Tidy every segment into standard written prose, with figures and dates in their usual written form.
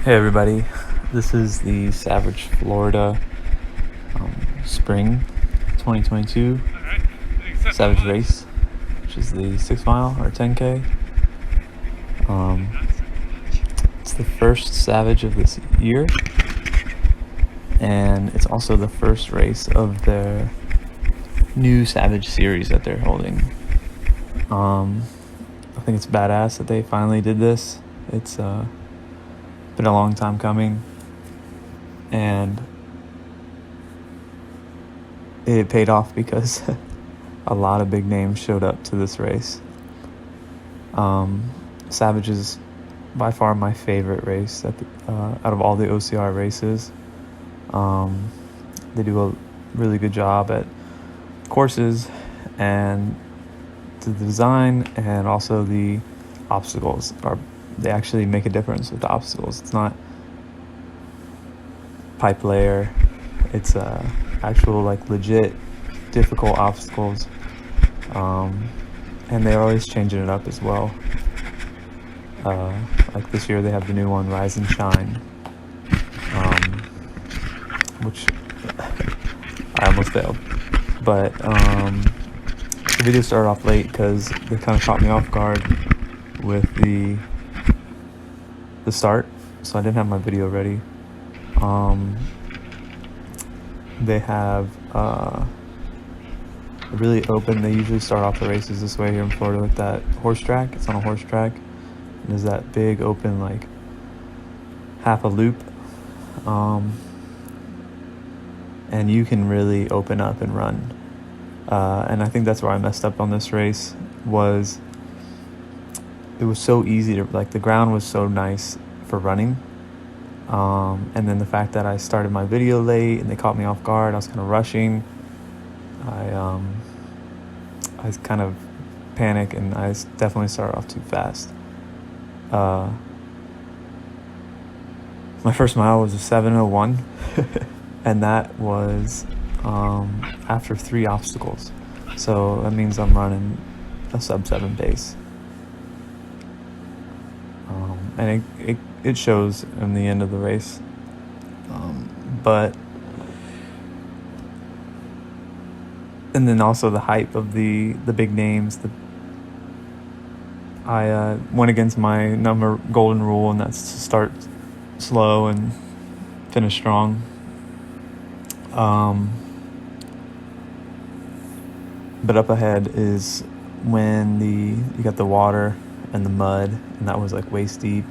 Hey everybody, this is the Savage Florida Spring 2022 Savage Race, which is the 6 mile or 10K. It's the first Savage of this year, and it's also the first race of their new Savage series that they're holding. I think it's badass that they finally did this. It's been a long time coming, and it paid off because a lot of big names showed up to this race. Savage is by far my favorite race out of all the OCR races. They do a really good job at courses and the design, and also the obstacles they actually make a difference with the obstacles. It's not pipe layer, it's actual legit difficult obstacles, and they're always changing it up as well. Like this year they have the new one, Rise and Shine, which I almost failed, but the video started off late because they kind of caught me off guard with the start, so I didn't have my video ready. They have really open. They usually start off the races this way here in Florida with that horse track. It's on a horse track, and there's that big open half a loop, and you can really open up and run. And I think that's where I messed up on this race. It was so easy to, the ground was so nice for running. And then the fact that I started my video late and they caught me off guard, I was kind of rushing. I kind of panicked, and I definitely started off too fast. My first mile was a 7:01, and that was after 3 obstacles. So that means I'm running a sub-7 pace. And it shows in the end of the race. And then also the hype of the big names. I went against my golden rule, and that's to start slow and finish strong. But up ahead is when you got the water and the mud, and that was waist deep,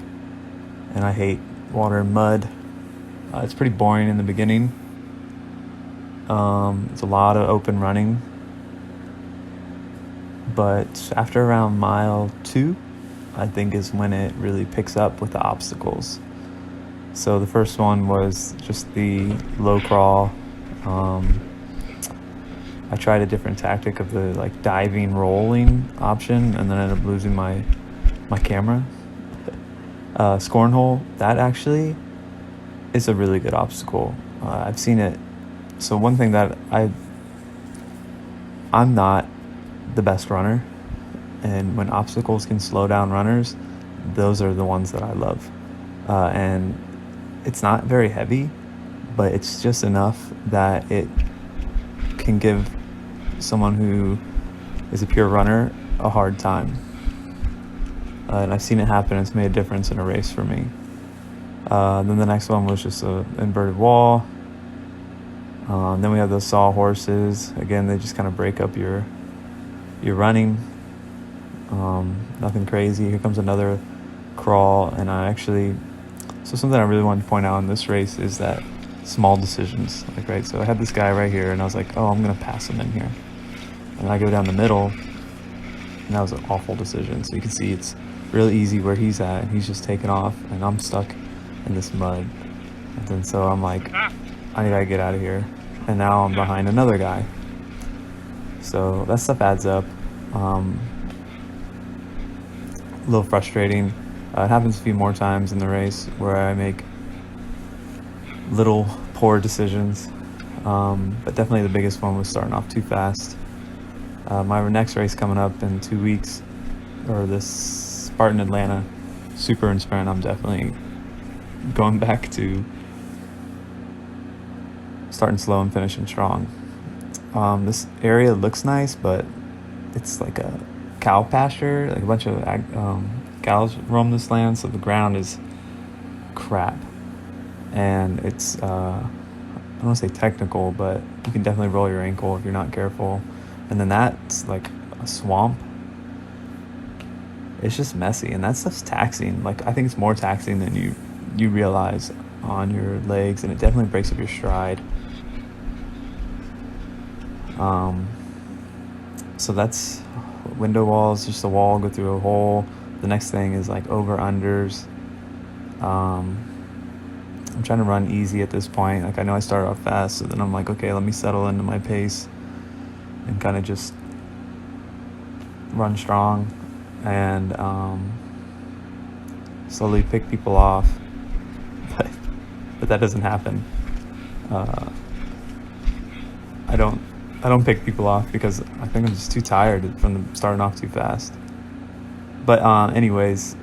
and I hate water and mud. It's pretty boring in the beginning. It's a lot of open running, but after around mile 2, I think is when it really picks up with the obstacles. So the first one was just the low crawl. I tried a different tactic of the diving rolling option, and then I ended up losing my camera. Scorn hole, that actually is a really good obstacle. I've seen it. So one thing that I'm not the best runner, and when obstacles can slow down runners, those are the ones that I love. And it's not very heavy, but it's just enough that it can give someone who is a pure runner a hard time. And I've seen it happen. It's made a difference in a race for me. Then the next one was just an inverted wall. Then we have those saw horses. Again, they just kind of break up your running. Nothing crazy. Here comes another crawl, and so something I really wanted to point out in this race is that small decisions. Right, so I had this guy right here, and I was like, oh, I'm gonna pass him in here, and I go down the middle, and that was an awful decision. So you can see it's really easy where he's at, and he's just taking off, and I'm stuck in this mud. And then so I'm like, I gotta get out of here, and now I'm behind another guy. So that stuff adds up. A little frustrating. It happens a few more times in the race where I make little poor decisions, but definitely the biggest one was starting off too fast. My next race coming up in 2 weeks, or this Spartan Atlanta Super and Sprint, I'm definitely going back to starting slow and finishing strong. This area looks nice, but it's like a cow pasture, like a bunch of cows roam this land, so the ground is crap. And it's, I don't want to say technical, but you can definitely roll your ankle if you're not careful. And then that's like a swamp. It's just messy, and that stuff's taxing. Like, I think it's more taxing than you realize on your legs, and it definitely breaks up your stride. So that's window walls, just a wall, go through a hole. The next thing is like over-unders. I'm trying to run easy at this point. Like, I know I started off fast, so then I'm like, okay, let me settle into my pace and kind of just run strong and slowly pick people off. But that doesn't happen. I don't pick people off because I think I'm just too tired from starting off too fast. But anyways,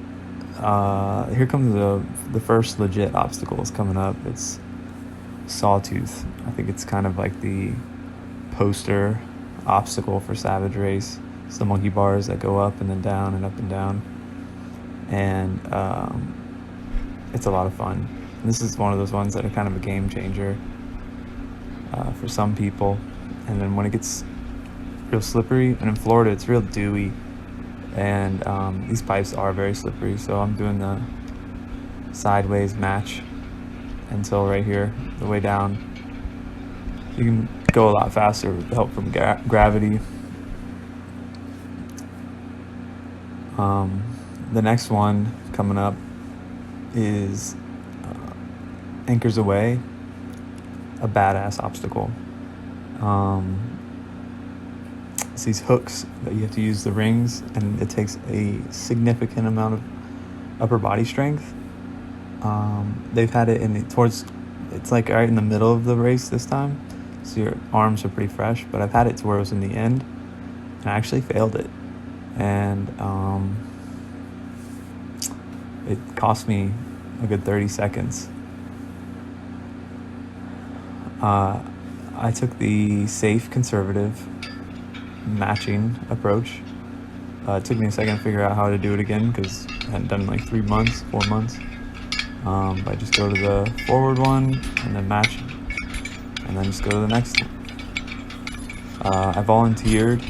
here comes the first legit obstacles coming up. It's Sawtooth. I think it's kind of like the poster obstacle for Savage Race. It's the monkey bars that go up and then down and up and down. And it's a lot of fun. And this is one of those ones that are kind of a game changer for some people. And then when it gets real slippery, and in Florida it's real dewy, and these pipes are very slippery, so I'm doing the sideways match until right here, the way down. You can go a lot faster with the help from gravity. The next one coming up is Anchors Away, a badass obstacle. It's these hooks that you have to use the rings, and it takes a significant amount of upper body strength. They've had it it's like right in the middle of the race this time, so your arms are pretty fresh, but I've had it to where it was in the end, and I actually failed it. And it cost me a good 30 seconds. I took the safe, conservative, matching approach. It took me a second to figure out how to do it again because I hadn't done it in like 4 months. But I just go to the forward one and then match, and then just go to the next one. I volunteered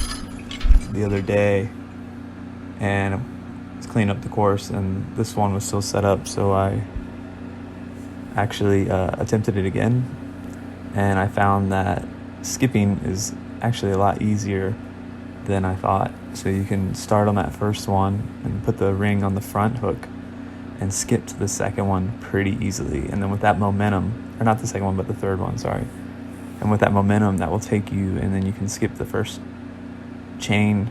the other day and I was cleaning up the course, and this one was still set up, so I actually attempted it again, and I found that skipping is actually a lot easier than I thought. So you can start on that first one and put the ring on the front hook and skip to the second one pretty easily, and then with that momentum, or not the second one but the third one, sorry, and with that momentum that will take you, and then you can skip the first chain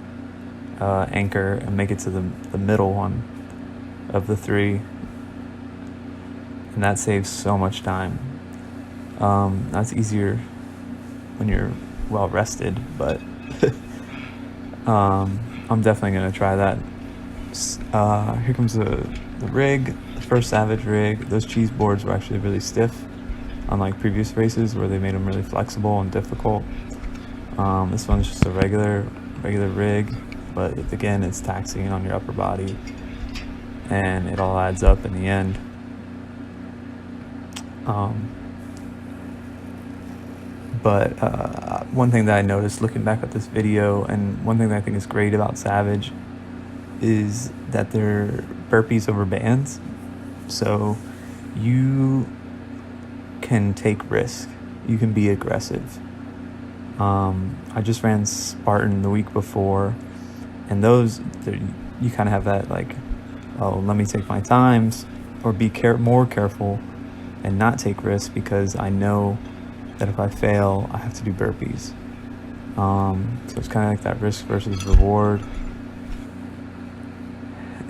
anchor and make it to the middle one of the three, and that saves so much time. That's easier when you're well rested, but I'm definitely gonna try that. Here comes the rig, the first Savage rig. Those cheese boards were actually really stiff, unlike previous races where they made them really flexible and difficult. This one's just a regular rig, but again, it's taxing on your upper body, and it all adds up in the end. But one thing that I noticed looking back at this video, and one thing that I think is great about Savage, is that they're burpees over bands. So you can take risk. You can be aggressive. I just ran Spartan the week before, and those, you kind of have that like, oh, let me take my times, or be more careful and not take risks, because I know that if I fail, I have to do burpees. So it's kind of like that risk versus reward.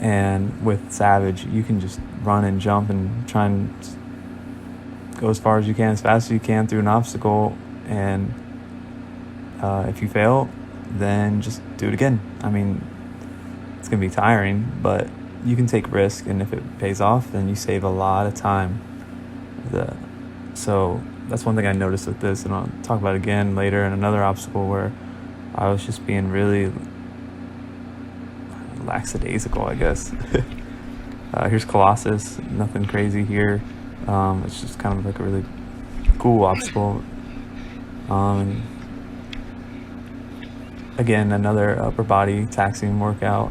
And with Savage, you can just run and jump and try and go as far as you can, as fast as you can through an obstacle, and if you fail, then just do it again. I mean, it's gonna be tiring, but you can take risk, and if it pays off, then you save a lot of time. So that's one thing I noticed with this, and I'll talk about it again later in another obstacle where I was just being really lackadaisical, I guess. Here's Colossus, nothing crazy here. It's just kind of like a really cool obstacle. And again, another upper body taxiing workout.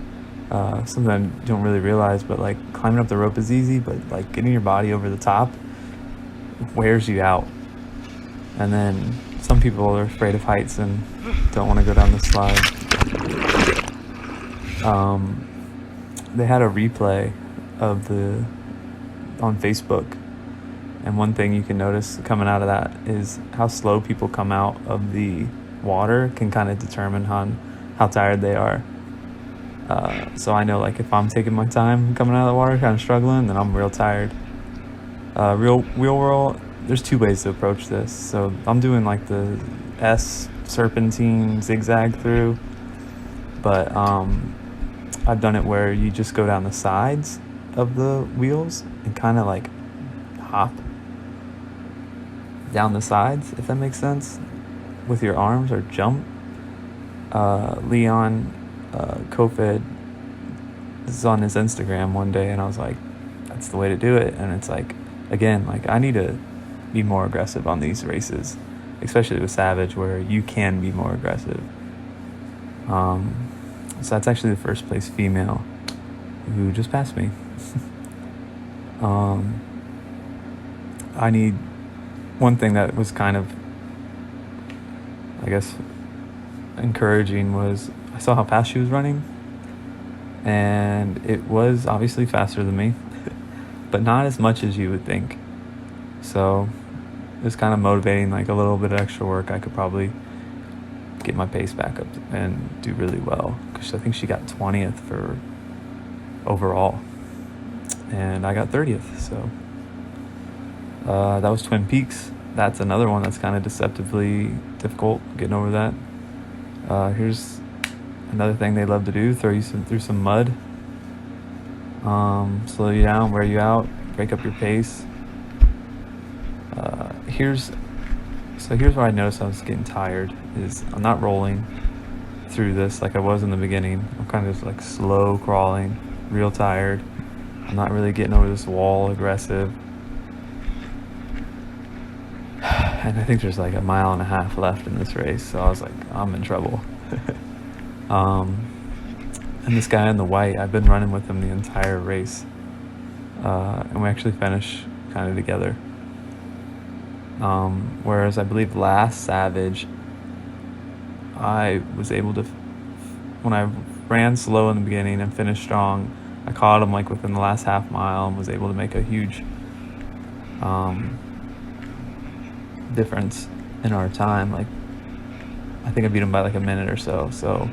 Something I don't really realize, but like climbing up the rope is easy, but like getting your body over the top wears you out. And then some people are afraid of heights and don't want to go down the slide. They had a replay of on Facebook, and one thing you can notice coming out of that is how slow people come out of the water can kind of determine how tired they are. So I know, like, if I'm taking my time coming out of the water, kind of struggling, then I'm real tired. Real world, there's two ways to approach this. So I'm doing like the S serpentine zigzag through, but I've done it where you just go down the sides of the wheels and kind of like hop down the sides, if that makes sense, with your arms, or jump. Leon Kofed, this is on his Instagram one day, and I was like, that's the way to do it. And it's like, again, like, I need to be more aggressive on these races, especially with Savage, where you can be more aggressive. So that's actually the first place female who just passed me. I need one thing that was kind of, I guess, encouraging was I saw how fast she was running, and it was obviously faster than me, but not as much as you would think. So it was kind of motivating, like a little bit of extra work, I could probably get my pace back up and do really well, because I think she got 20th for overall, and I got 30th. So that was Twin Peaks. That's another one that's kind of deceptively difficult getting over that. Here's another thing they love to do: throw you through some mud, slow you down, wear you out, break up your pace. Here's where I noticed I was getting tired, is I'm not rolling through this like I was in the beginning. I'm kind of just like slow crawling, real tired. I'm not really getting over this wall aggressive. And I think there's like 1.5 miles left in this race, so I was like, I'm in trouble. And this guy in the white, I've been running with him the entire race, and we actually finished kind of together. Whereas I believe last Savage, I was able to, when I ran slow in the beginning and finished strong, I caught him like within the last half mile and was able to make a huge difference in our time. Like, I think I beat him by like a minute or so. So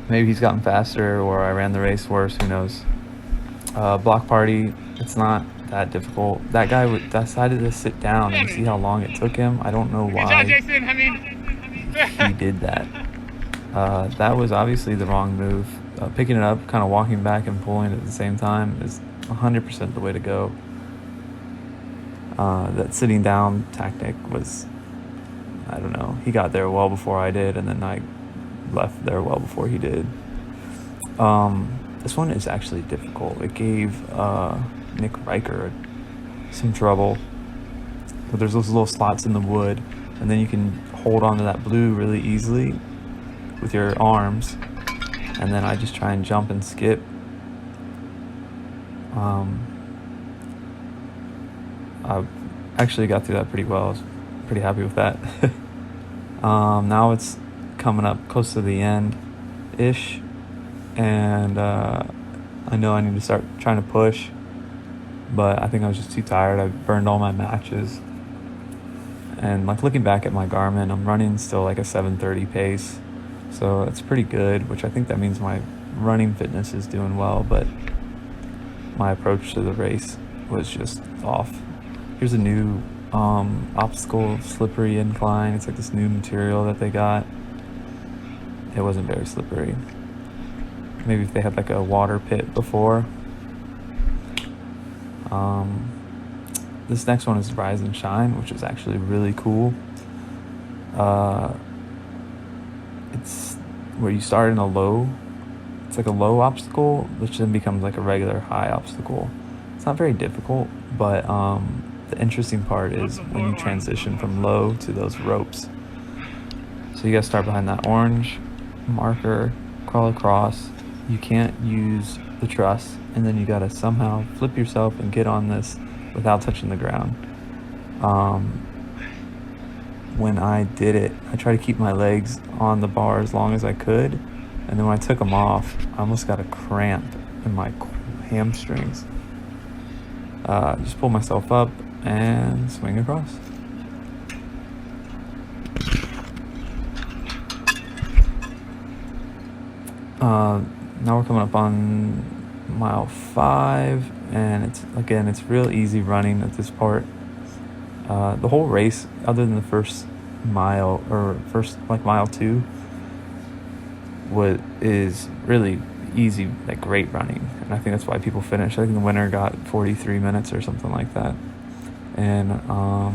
maybe he's gotten faster, or I ran the race worse, who knows. Block party, it's not that difficult. That guy decided to sit down, and see how long it took him. I don't know why he did that. That was obviously the wrong move. Picking it up, kind of walking back and pulling at the same time is 100% the way to go. That sitting down tactic was, I don't know, he got there well before I did, and then I left there well before he did. This one is actually difficult. It gave Nick Riker some trouble, but there's those little slots in the wood, and then you can hold on to that blue really easily with your arms, and then I just try and jump and skip. I actually got through that pretty well. I was pretty happy with that. Now it's coming up close to the end-ish, and I know I need to start trying to push, but I think I was just too tired. I burned all my matches, and like looking back at my Garmin, I'm running still like a 7:30 pace, so it's pretty good, which I think that means my running fitness is doing well, but my approach to the race was just off. Here's a new obstacle, slippery incline. It's like this new material that they got. It wasn't very slippery. maybe if they had like a water pit before. This next one is Rise and Shine, which is actually really cool. It's where you start in a low, it's like a low obstacle, which then becomes like a regular high obstacle. It's not very difficult, but the interesting part is when you transition from low to those ropes. So you gotta start behind that orange marker, crawl across. You can't use the truss, and then you gotta somehow flip yourself and get on this without touching the ground. When I did it, I tried to keep my legs on the bar as long as I could, and then when I took them off, I almost got a cramp in my hamstrings. Just pull myself up and swing across. Now we're coming up on mile 5, and it's real easy running at this part. The whole race, other than the first mile or mile 2, is really easy, like great running, and I think that's why people finish. I think the winner got 43 minutes or something like that, and I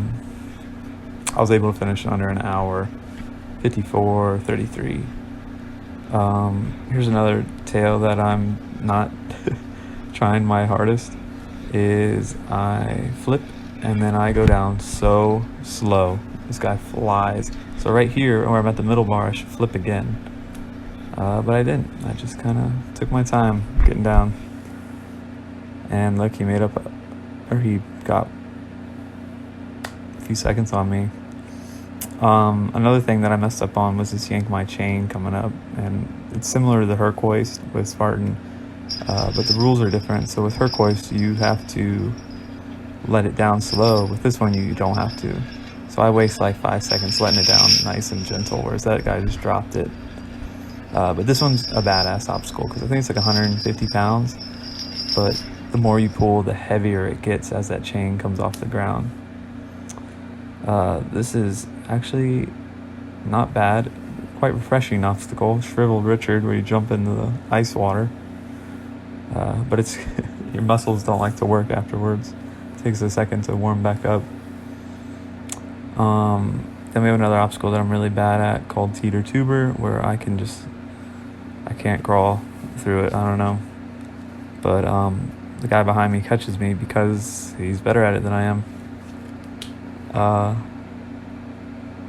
was able to finish in under an hour, 54:33. Here's another tale that I'm not trying my hardest. Is I flip and then I go down so slow. This guy flies. So right here, where I'm at the middle bar, I should flip again. But I didn't. I just kind of took my time getting down. And look, he got a few seconds on me. Another thing that I messed up on was this yank my chain coming up, and it's similar to the Hercoist with Spartan, but the rules are different. So with Hercoist, you have to let it down slow. With this one, you don't have to. So I waste like 5 seconds letting it down nice and gentle, whereas that guy just dropped it. But this one's a badass obstacle because I think it's like 150 pounds, but the more you pull, the heavier it gets as that chain comes off the ground. This is actually not bad, quite refreshing obstacle, Shriveled Richard, where you jump into the ice water. But it's your muscles don't like to work afterwards. It takes a second to warm back up. Then we have another obstacle that I'm really bad at called Teeter Tuber, where I can't crawl through it. I don't know. But the guy behind me catches me because he's better at it than I am.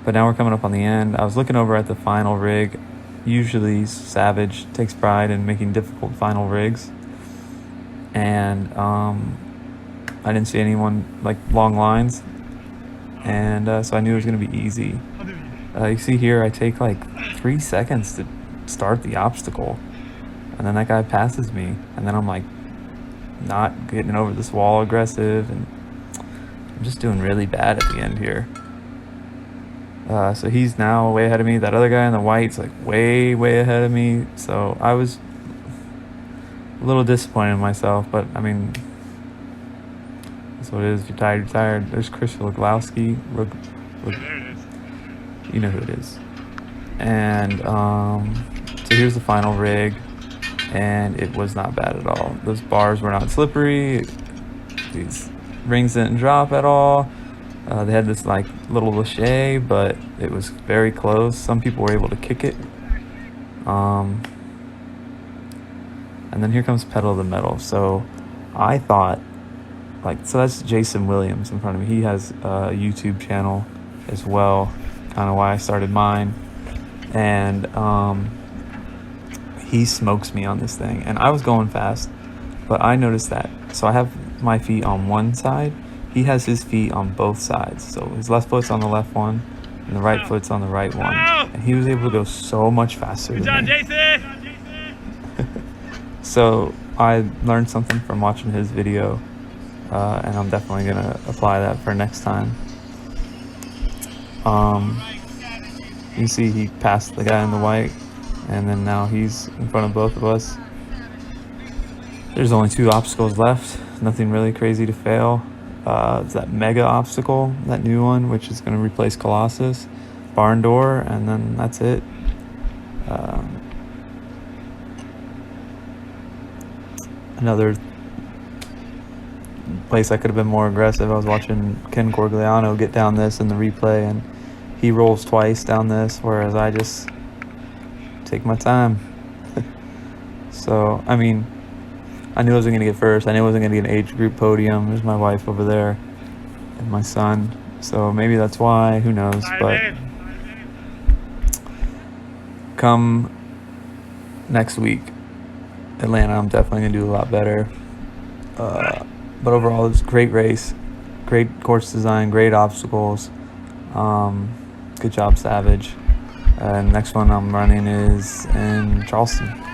But now we're coming up on the end. I was looking over at the final rig. Usually Savage takes pride in making difficult final rigs. And I didn't see anyone, like long lines. And so I knew it was going to be easy. You see here, I take like 3 seconds to start the obstacle. And then that guy passes me. And then I'm like not getting over this wall aggressive. And I'm just doing really bad at the end here. So he's now way ahead of me. That other guy in the white's like way, way ahead of me. So I was a little disappointed in myself, but I mean, that's what it is. If you're tired, you're tired. There's Chris Roglowski. You know who it is. And so here's the final rig, and it was not bad at all. Those bars were not slippery. These rings didn't drop at all. They had this like little lache, but it was very close. Some people were able to kick it. And then here comes Pedal to the Metal. So I thought, so that's Jason Williams in front of me. He has a YouTube channel as well, kind of why I started mine. And he smokes me on this thing. And I was going fast, but I noticed that. So I have my feet on one side. He has his feet on both sides. So his left foot's on the left one, and the right foot's on the right one. And he was able to go so much faster than me. Jason! So I learned something from watching his video, and I'm definitely going to apply that for next time. You see he passed the guy in the white, and then now he's in front of both of us. There's only 2 obstacles left, nothing really crazy to fail. It's that mega obstacle, that new one, which is going to replace Colossus, barn door, and then that's it. another place I could have been more aggressive. I was watching Ken Corgliano get down this in the replay, and he rolls twice down this, whereas I just take my time. So, I mean, I knew I wasn't going to get first. I knew I wasn't going to get an age group podium. There's my wife over there and my son. So maybe that's why. Who knows? But come next week, Atlanta, I'm definitely going to do a lot better. But overall, it was a great race. Great course design. Great obstacles. Good job, Savage. And next one I'm running is in Charleston.